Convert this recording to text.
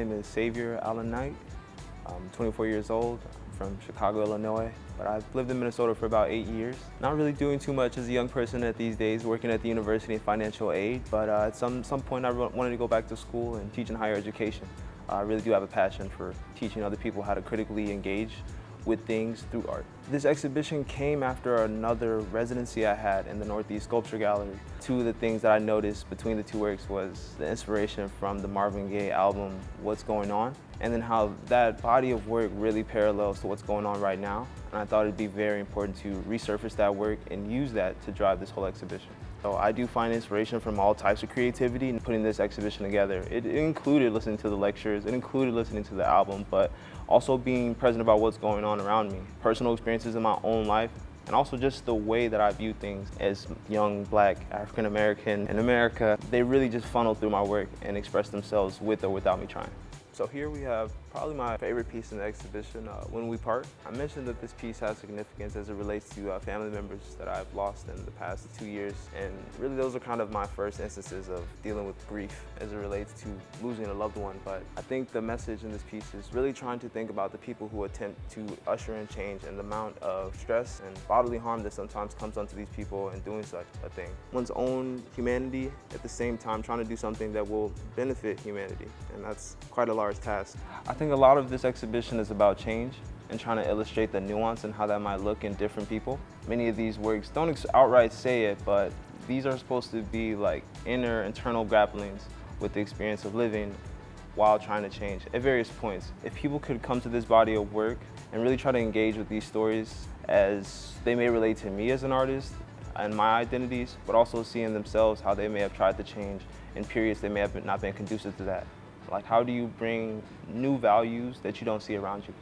name is Xavier Allen Knight. I'm 24 years old. I'm from Chicago, Illinois, but I've lived in Minnesota for about 8 years. Not really doing too much as a young person at these days, working at the university in financial aid, but at some point I wanted to go back to school and teach in higher education. I really do have a passion for teaching other people how to critically engage with things through art. This exhibition came after another residency I had in the Northeast Sculpture Gallery. Two of the things that I noticed between the two works was the inspiration from the Marvin Gaye album, What's Going On, and then how that body of work really parallels to what's going on right now. And I thought it'd be very important to resurface that work and use that to drive this whole exhibition. So I do find inspiration from all types of creativity in putting this exhibition together. It included listening to the lectures, it included listening to the album, but also being present about what's going on around me. Personal experiences in my own life, and also just the way that I view things as young, Black, African American in America. They really just funnel through my work and express themselves with or without me trying. So here we have probably my favorite piece in the exhibition, When We Part. I mentioned that this piece has significance as it relates to family members that I've lost in the past 2 years. And really those are kind of my first instances of dealing with grief as it relates to losing a loved one. But I think the message in this piece is really trying to think about the people who attempt to usher in change and the amount of stress and bodily harm that sometimes comes onto these people in doing such a thing. One's own humanity, at the same time trying to do something that will benefit humanity. And that's quite a large task. I think a lot of this exhibition is about change and trying to illustrate the nuance and how that might look in different people. Many of these works don't outright say it, but these are supposed to be like internal grapplings with the experience of living while trying to change at various points. If people could come to this body of work and really try to engage with these stories as they may relate to me as an artist and my identities, but also seeing themselves how they may have tried to change in periods they may have not been conducive to that. Like, how do you bring new values that you don't see around you?